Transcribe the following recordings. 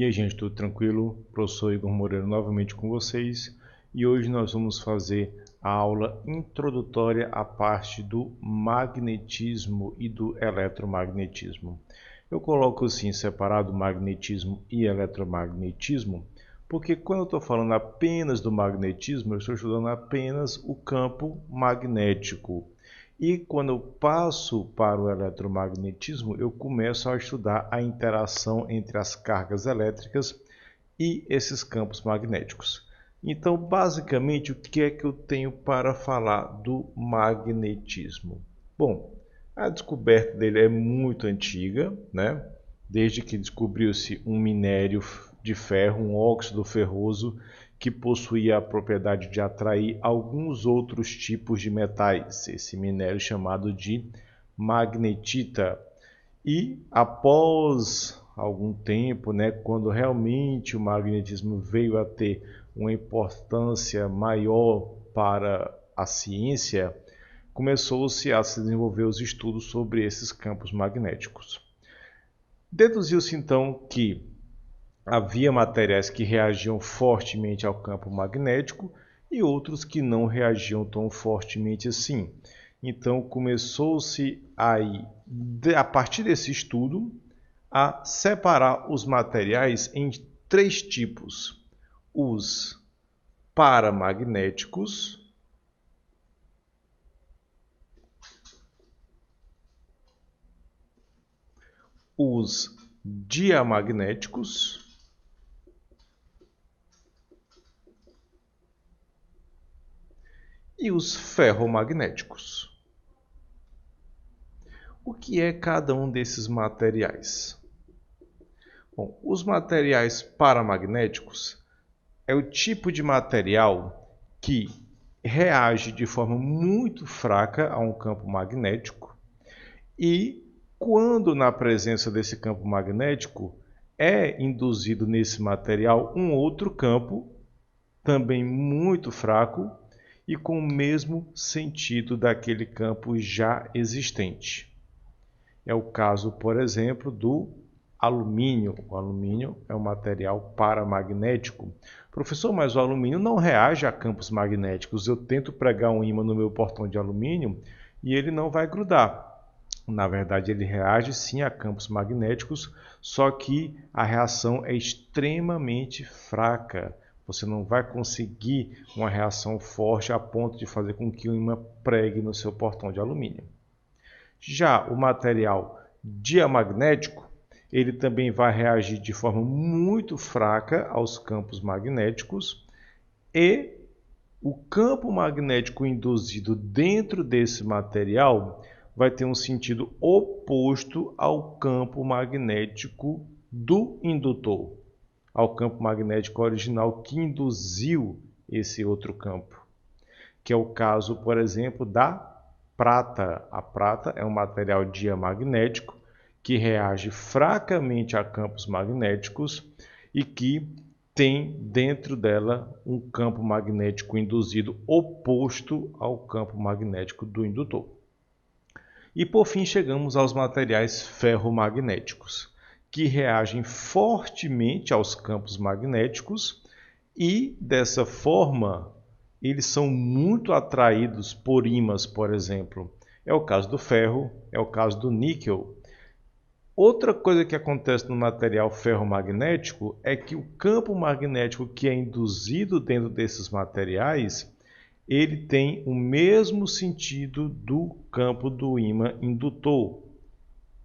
E aí, gente, tudo tranquilo? Professor Igor Moreira novamente com vocês, e hoje nós vamos fazer a aula introdutória à parte do magnetismo e do eletromagnetismo. Eu coloco assim separado magnetismo e eletromagnetismo, porque quando eu estou falando apenas do magnetismo, eu estou estudando apenas o campo magnético. E quando eu passo para o eletromagnetismo, eu começo a estudar a interação entre as cargas elétricas e esses campos magnéticos. Então, basicamente, o que é que eu tenho para falar do magnetismo? Bom, a descoberta dele é muito antiga, né? Desde que descobriu-se um minério de ferro, um óxido ferroso, que possuía a propriedade de atrair alguns outros tipos de metais, esse minério chamado de magnetita. E após algum tempo, né, quando realmente o magnetismo veio a ter uma importância maior para a ciência, começou-se a se desenvolver os estudos sobre esses campos magnéticos. Deduziu-se então que havia materiais que reagiam fortemente ao campo magnético e outros que não reagiam tão fortemente assim. Então começou-se aí, a partir desse estudo, a separar os materiais em três tipos: os paramagnéticos, os diamagnéticos e os ferromagnéticos. O que é cada um desses materiais? Bom, os materiais paramagnéticos é o tipo de material que reage de forma muito fraca a um campo magnético e, quando na presença desse campo magnético, é induzido nesse material um outro campo, também muito fraco e com o mesmo sentido daquele campo já existente. É o caso, por exemplo, do alumínio. O alumínio é um material paramagnético. Professor, mas o alumínio não reage a campos magnéticos. Eu tento pregar um ímã no meu portão de alumínio e ele não vai grudar. Na verdade, ele reage sim a campos magnéticos, só que a reação é extremamente fraca. Você não vai conseguir uma reação forte a ponto de fazer com que o ímã pregue no seu portão de alumínio. Já o material diamagnético, ele também vai reagir de forma muito fraca aos campos magnéticos e o campo magnético induzido dentro desse material vai ter um sentido oposto ao campo magnético do indutor, ao campo magnético original que induziu esse outro campo, que é o caso, por exemplo, da prata. A prata é um material diamagnético que reage fracamente a campos magnéticos e que tem dentro dela um campo magnético induzido oposto ao campo magnético do indutor. E por fim chegamos aos materiais ferromagnéticos, que reagem fortemente aos campos magnéticos e, dessa forma, eles são muito atraídos por ímãs, por exemplo. É o caso do ferro, é o caso do níquel. Outra coisa que acontece no material ferromagnético é que o campo magnético que é induzido dentro desses materiais, ele tem o mesmo sentido do campo do ímã indutor.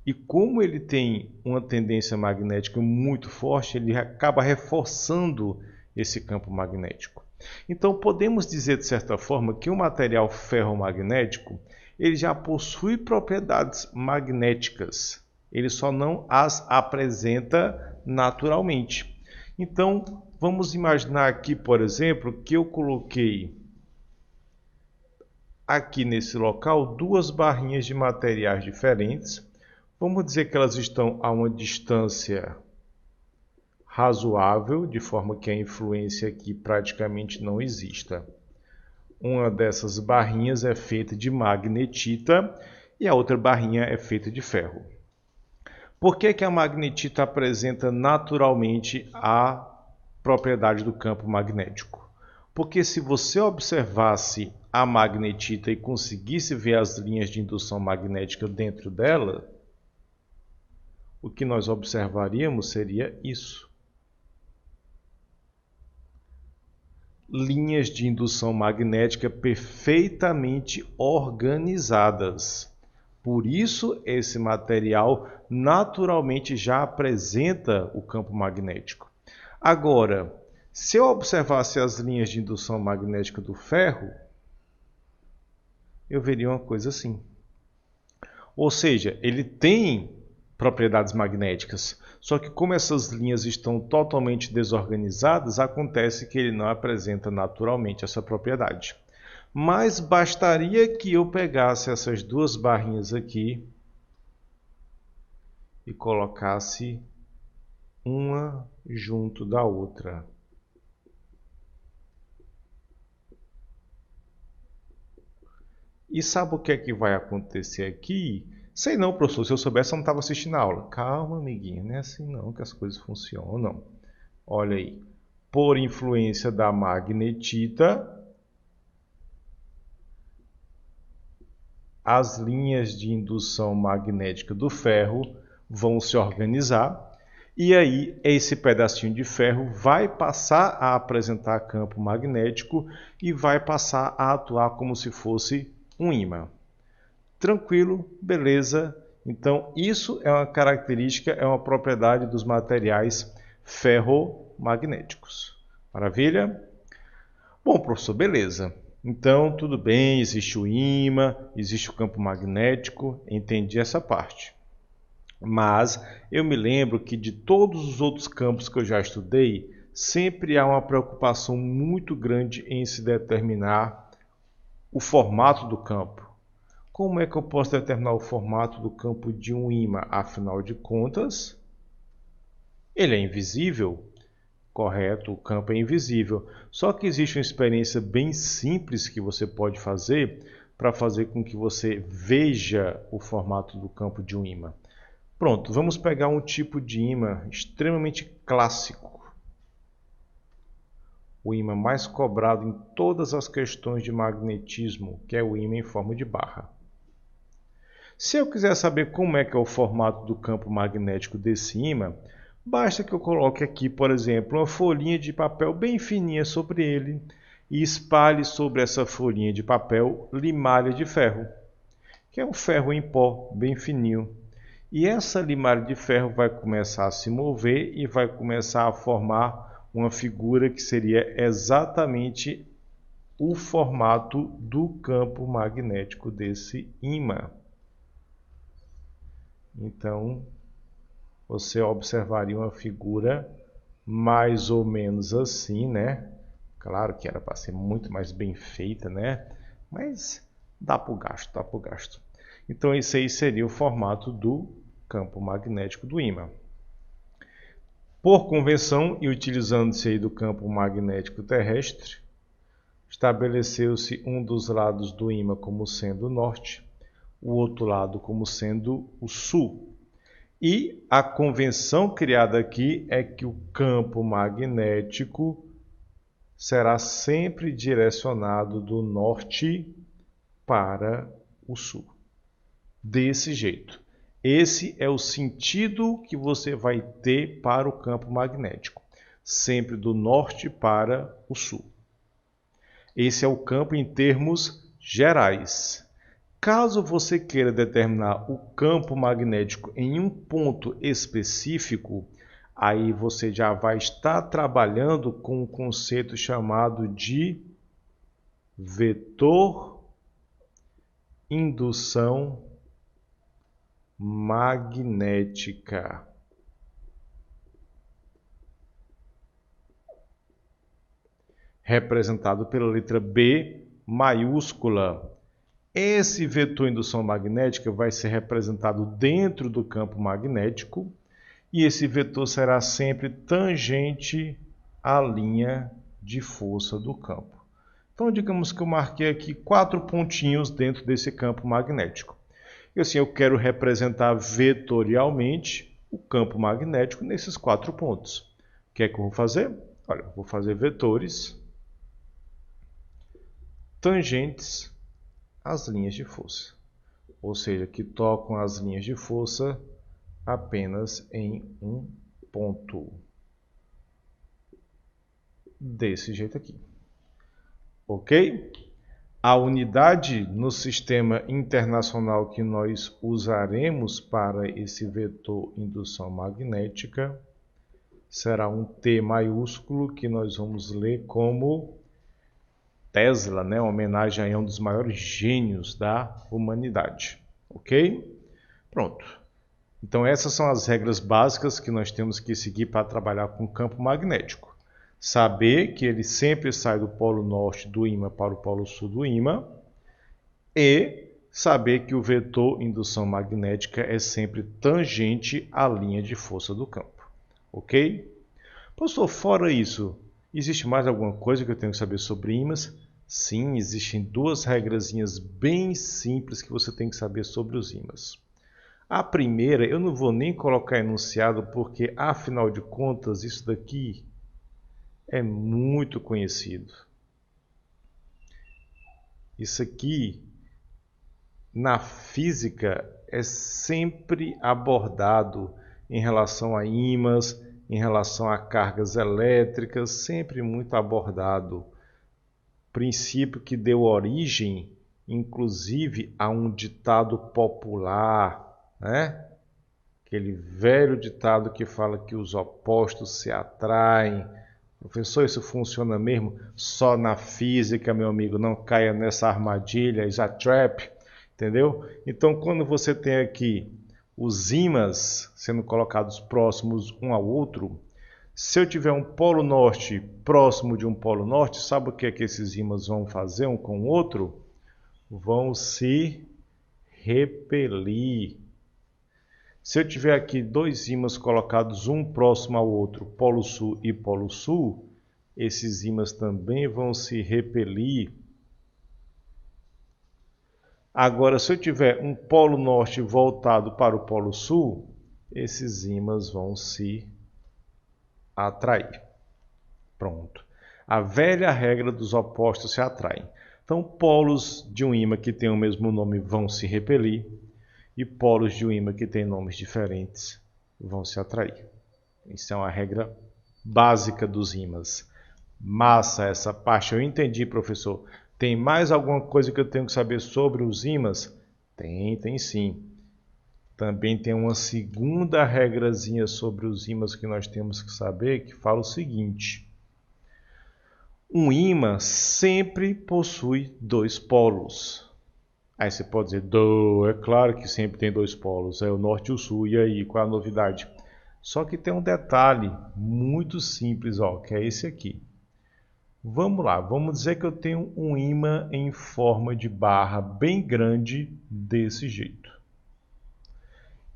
E como ele tem uma tendência magnética muito forte, ele acaba reforçando esse campo magnético. Então podemos dizer de certa forma que o material ferromagnético ele já possui propriedades magnéticas, ele só não as apresenta naturalmente. Então vamos imaginar aqui, por exemplo, que eu coloquei aqui nesse local duas barrinhas de materiais diferentes. Vamos dizer que elas estão a uma distância razoável, de forma que a influência aqui praticamente não exista. Uma dessas barrinhas é feita de magnetita e a outra barrinha é feita de ferro. Por que que a magnetita apresenta naturalmente a propriedade do campo magnético? Porque se você observasse a magnetita e conseguisse ver as linhas de indução magnética dentro dela, o que nós observaríamos seria isso. Linhas de indução magnética perfeitamente organizadas. Por isso, esse material naturalmente já apresenta o campo magnético. Agora, se eu observasse as linhas de indução magnética do ferro, eu veria uma coisa assim. Ou seja, ele tem propriedades magnéticas, só que como essas linhas estão totalmente desorganizadas, acontece que ele não apresenta naturalmente essa propriedade. Mas bastaria que eu pegasse essas duas barrinhas aqui e colocasse uma junto da outra. E sabe o que é que vai acontecer aqui? Sei não, professor, se eu soubesse eu não estava assistindo a aula. Calma, amiguinho, não é assim não que as coisas funcionam. Olha aí, por influência da magnetita, as linhas de indução magnética do ferro vão se organizar e aí esse pedacinho de ferro vai passar a apresentar campo magnético e vai passar a atuar como se fosse um ímã. Tranquilo, beleza. Então isso é uma característica, é uma propriedade dos materiais ferromagnéticos. Maravilha? Bom, professor, beleza. Então, tudo bem, existe o ímã, existe o campo magnético, entendi essa parte. Mas eu me lembro que de todos os outros campos que eu já estudei, sempre há uma preocupação muito grande em se determinar o formato do campo. Como é que eu posso determinar o formato do campo de um ímã? Afinal de contas, ele é invisível. Correto, o campo é invisível. Só que existe uma experiência bem simples que você pode fazer para fazer com que você veja o formato do campo de um ímã. Pronto, vamos pegar um tipo de ímã extremamente clássico. O ímã mais cobrado em todas as questões de magnetismo, que é o ímã em forma de barra. Se eu quiser saber como é que é o formato do campo magnético desse ímã, basta que eu coloque aqui, por exemplo, uma folhinha de papel bem fininha sobre ele e espalhe sobre essa folhinha de papel limalha de ferro, que é um ferro em pó bem fininho. E essa limalha de ferro vai começar a se mover e vai começar a formar uma figura que seria exatamente o formato do campo magnético desse ímã. Então, você observaria uma figura mais ou menos assim, né? Claro que era para ser muito mais bem feita, né? Mas dá para o gasto, dá para o gasto. Então, esse aí seria o formato do campo magnético do ímã. Por convenção e utilizando-se aí do campo magnético terrestre, estabeleceu-se um dos lados do ímã como sendo o norte, o outro lado como sendo o sul. E a convenção criada aqui é que o campo magnético será sempre direcionado do norte para o sul. Desse jeito. Esse é o sentido que você vai ter para o campo magnético. Sempre do norte para o sul. Esse é o campo em termos gerais. Caso você queira determinar o campo magnético em um ponto específico, aí você já vai estar trabalhando com um conceito chamado de vetor indução magnética. Representado pela letra B maiúscula. Esse vetor indução magnética vai ser representado dentro do campo magnético e esse vetor será sempre tangente à linha de força do campo. Então, digamos que eu marquei aqui 4 pontinhos dentro desse campo magnético. E assim, eu quero representar vetorialmente o campo magnético nesses 4 pontos. O que é que eu vou fazer? Olha, eu vou fazer vetores tangentes às linhas de força, ou seja, que tocam as linhas de força apenas em um ponto. Desse jeito aqui. Ok? A unidade no sistema internacional que nós usaremos para esse vetor indução magnética será um T maiúsculo, que nós vamos ler como Tesla, né? Uma homenagem a um dos maiores gênios da humanidade. Ok? Pronto. Então essas são as regras básicas que nós temos que seguir para trabalhar com o campo magnético. Saber que ele sempre sai do polo norte do ímã para o polo sul do ímã e saber que o vetor indução magnética é sempre tangente à linha de força do campo. Ok? Professor, fora isso, existe mais alguma coisa que eu tenho que saber sobre ímãs? Sim, existem 2 regrazinhas bem simples que você tem que saber sobre os ímãs. A primeira, eu não vou nem colocar enunciado porque, afinal de contas, isso daqui é muito conhecido. Isso aqui, na física, é sempre abordado em relação a ímãs, em relação a cargas elétricas, sempre muito abordado. Princípio que deu origem, inclusive, a um ditado popular, né? Aquele velho ditado que fala que os opostos se atraem. Professor, isso funciona mesmo? Só na física, meu amigo, não caia nessa armadilha, is a trap, entendeu? Então, quando você tem aqui os ímãs sendo colocados próximos um ao outro, se eu tiver um polo norte próximo de um polo norte, sabe o que é que esses ímãs vão fazer um com o outro? Vão se repelir. Se eu tiver aqui 2 ímãs colocados um próximo ao outro, polo sul e polo sul, esses ímãs também vão se repelir. Agora, se eu tiver um polo norte voltado para o polo sul, esses ímãs vão se atrair. Pronto. A velha regra dos opostos se atraem. Então, polos de um ímã que tem o mesmo nome vão se repelir. E polos de um ímã que tem nomes diferentes vão se atrair. Isso é uma regra básica dos ímãs. Massa essa parte, eu entendi, professor. Tem mais alguma coisa que eu tenho que saber sobre os ímãs? Tem sim. Também tem uma segunda regrazinha sobre os ímãs que nós temos que saber, que fala o seguinte. Um ímã sempre possui 2 polos. Aí você pode dizer, é claro que sempre tem 2 polos, é o norte e o sul, e aí, qual é a novidade? Só que tem um detalhe muito simples, ó, que é esse aqui. Vamos lá, vamos dizer que eu tenho um ímã em forma de barra bem grande desse jeito.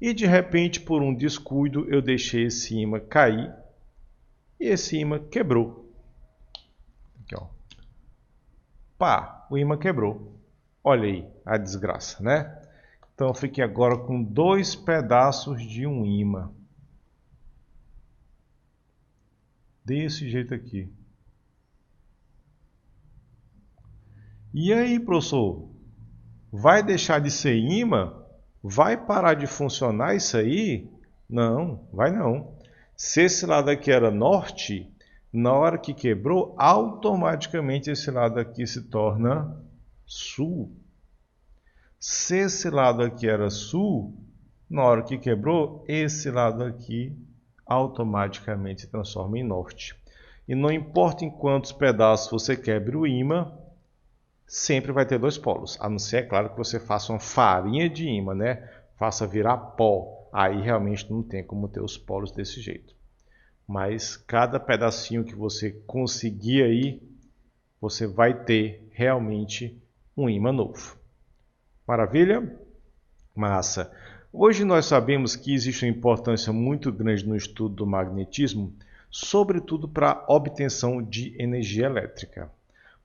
E de repente, por um descuido, eu deixei esse ímã cair e esse ímã quebrou. Aqui, ó. Pá, o ímã quebrou. Olha aí a desgraça, né? Então eu fiquei agora com 2 pedaços de um ímã. Desse jeito aqui. E aí, professor? Vai deixar de ser ímã? Vai parar de funcionar isso aí? Não, vai não. Se esse lado aqui era norte, na hora que quebrou, automaticamente esse lado aqui se torna sul. Se esse lado aqui era sul, na hora que quebrou, esse lado aqui automaticamente se transforma em norte. E não importa em quantos pedaços você quebre o ímã, sempre vai ter 2 polos. A não ser, é claro, que você faça uma farinha de ímã, né? Faça virar pó. Aí realmente não tem como ter os polos desse jeito. Mas cada pedacinho que você conseguir aí, você vai ter realmente um ímã novo. Maravilha? Massa. Hoje nós sabemos que existe uma importância muito grande no estudo do magnetismo, sobretudo para a obtenção de energia elétrica.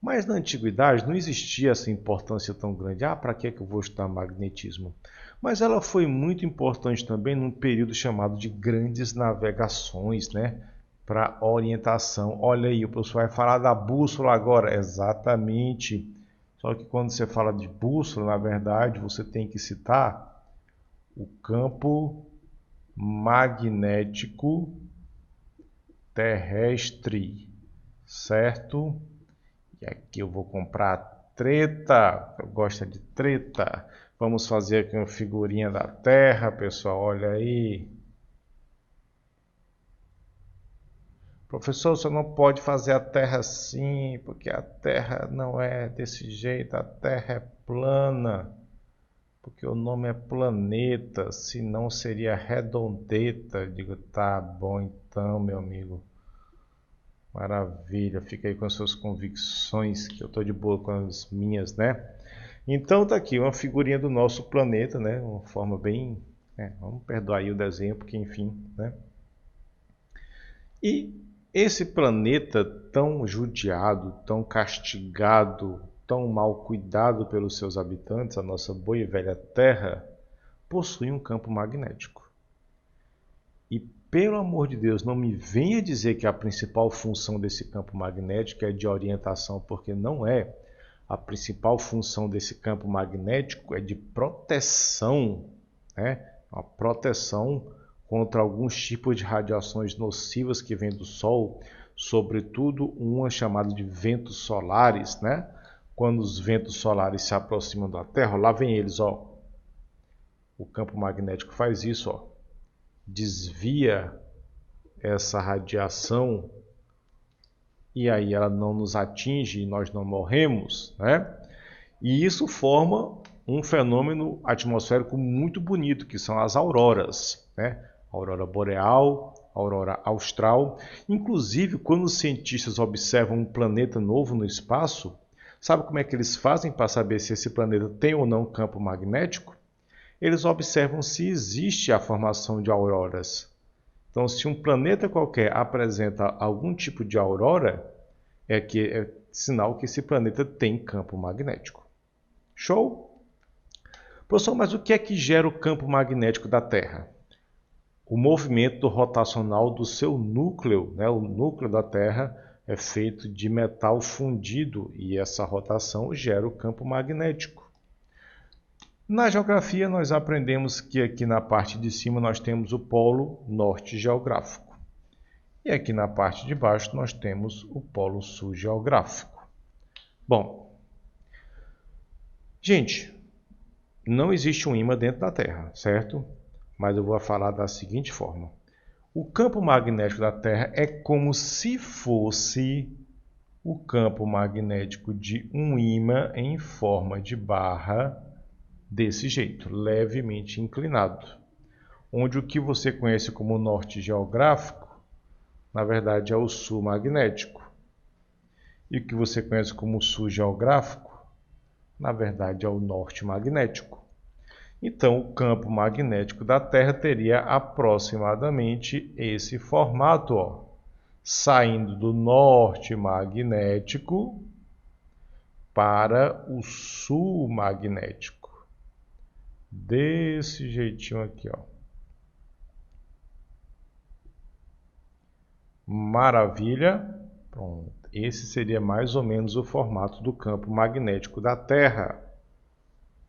Mas na antiguidade não existia essa importância tão grande. Para que eu vou estudar magnetismo? Mas ela foi muito importante também num período chamado de grandes navegações, né? Para orientação. Olha aí, o professor vai falar da bússola agora. Exatamente. Só que quando você fala de bússola, na verdade, você tem que citar o campo magnético terrestre, certo? E aqui eu vou comprar treta, eu gosto de treta. Vamos fazer aqui uma figurinha da Terra, pessoal, olha aí. Professor, você não pode fazer a Terra assim, porque a Terra não é desse jeito, a Terra é plana. Porque o nome é planeta, senão seria redondeta. Eu digo, tá bom então, meu amigo. Maravilha, fica aí com as suas convicções, que eu tô de boa com as minhas, né? Então tá aqui uma figurinha do nosso planeta, né? Uma forma bem... vamos perdoar aí o desenho, porque enfim, né? E esse planeta tão judiado, tão castigado, tão mal cuidado pelos seus habitantes, a nossa boa e velha Terra, possui um campo magnético. E pelo amor de Deus, não me venha dizer que a principal função desse campo magnético é de orientação, porque não é. A principal função desse campo magnético é de proteção, né? Uma proteção contra alguns tipos de radiações nocivas que vêm do Sol, sobretudo uma chamada de ventos solares, né? Quando os ventos solares se aproximam da Terra, lá vem eles, ó. O campo magnético faz isso, ó. Desvia essa radiação e aí ela não nos atinge e nós não morremos, né? E isso forma um fenômeno atmosférico muito bonito, que são as auroras, né? Aurora boreal, aurora austral. Inclusive, quando os cientistas observam um planeta novo no espaço, sabe como é que eles fazem para saber se esse planeta tem ou não campo magnético? Eles observam se existe a formação de auroras. Então, se um planeta qualquer apresenta algum tipo de aurora, é sinal que esse planeta tem campo magnético. Show? Professor, mas o que é que gera o campo magnético da Terra? O movimento rotacional do seu núcleo, né? O núcleo da Terra é feito de metal fundido e essa rotação gera o campo magnético. Na geografia, nós aprendemos que aqui na parte de cima nós temos o polo norte geográfico. E aqui na parte de baixo nós temos o polo sul geográfico. Bom, gente, não existe um ímã dentro da Terra, certo? Mas eu vou falar da seguinte forma. O campo magnético da Terra é como se fosse o campo magnético de um ímã em forma de barra, desse jeito, levemente inclinado. Onde o que você conhece como norte geográfico, na verdade é o sul magnético. E o que você conhece como sul geográfico, na verdade é o norte magnético. Então, o campo magnético da Terra teria aproximadamente esse formato, ó, saindo do norte magnético para o sul magnético. Desse jeitinho aqui, ó. Maravilha. Pronto. Esse seria mais ou menos o formato do campo magnético da Terra.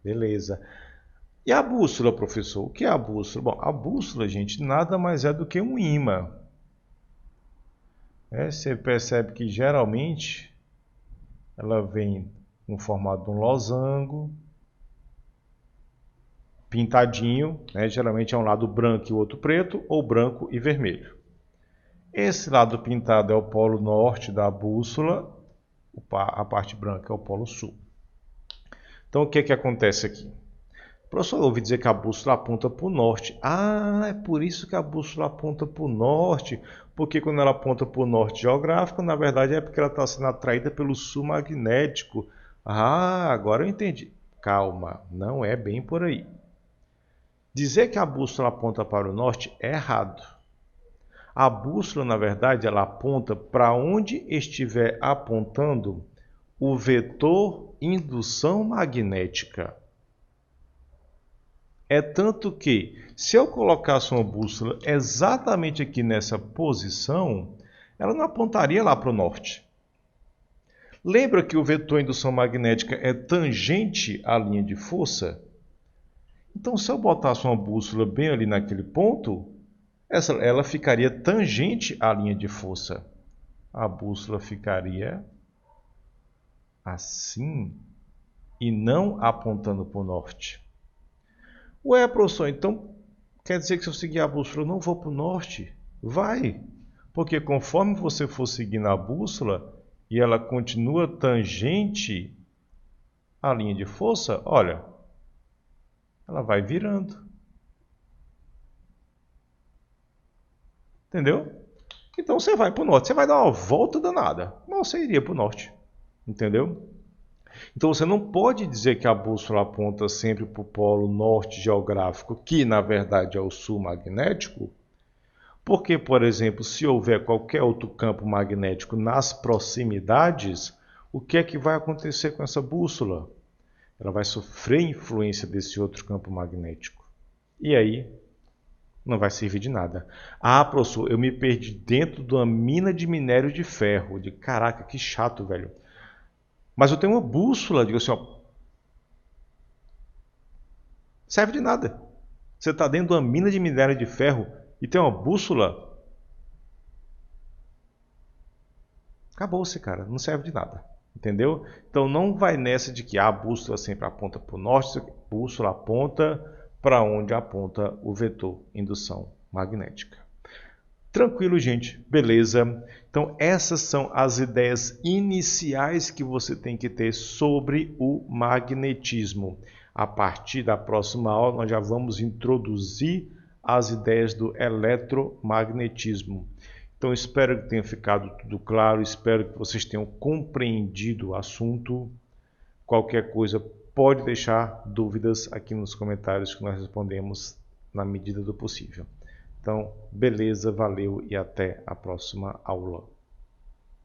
Beleza. E a bússola, professor? O que é a bússola? Bom, a bússola, gente, nada mais é do que um ímã. Você percebe que geralmente ela vem no formato de um losango, pintadinho, né? Geralmente é um lado branco e o outro preto, ou branco e vermelho. Esse lado pintado é o polo norte da bússola, a parte branca é o polo sul. Então o que acontece aqui? Professor, eu ouvi dizer que a bússola aponta para o norte. É por isso que a bússola aponta para o norte, porque quando ela aponta para o norte geográfico, na verdade é porque ela está sendo atraída pelo sul magnético. Agora eu entendi. Calma, não é bem por aí. Dizer que a bússola aponta para o norte é errado. A bússola, na verdade, ela aponta para onde estiver apontando o vetor indução magnética. É tanto que, se eu colocasse uma bússola exatamente aqui nessa posição, ela não apontaria lá para o norte. Lembra que o vetor indução magnética é tangente à linha de força? Então, se eu botasse uma bússola bem ali naquele ponto, ela ficaria tangente à linha de força. A bússola ficaria assim e não apontando para o norte. Ué, professor, então quer dizer que se eu seguir a bússola eu não vou para o norte? Vai, porque conforme você for seguindo a bússola e ela continua tangente à linha de força, olha, ela vai virando. Entendeu? Então você vai para o norte, você vai dar uma volta danada, mas você iria para o norte. Entendeu? Então você não pode dizer que a bússola aponta sempre para o polo norte geográfico, que na verdade é o sul magnético, porque, por exemplo, se houver qualquer outro campo magnético nas proximidades, o que é que vai acontecer com essa bússola? Ela vai sofrer influência desse outro campo magnético. E aí não vai servir de nada. Ah, professor, eu me perdi dentro de uma mina de minério de ferro. Caraca, que chato, velho. Mas eu tenho uma bússola, digo assim, ó, serve de nada. Você está dentro de uma mina de minério de ferro e tem uma bússola, acabou-se, cara, não serve de nada. Entendeu? Então não vai nessa de que a bússola sempre aponta para o norte, a bússola aponta para onde aponta o vetor indução magnética. Tranquilo, gente, beleza? Então essas são as ideias iniciais que você tem que ter sobre o magnetismo. A partir da próxima aula nós já vamos introduzir as ideias do eletromagnetismo. Então espero que tenha ficado tudo claro, espero que vocês tenham compreendido o assunto. Qualquer coisa pode deixar dúvidas aqui nos comentários que nós respondemos na medida do possível. Então, beleza, valeu e até a próxima aula.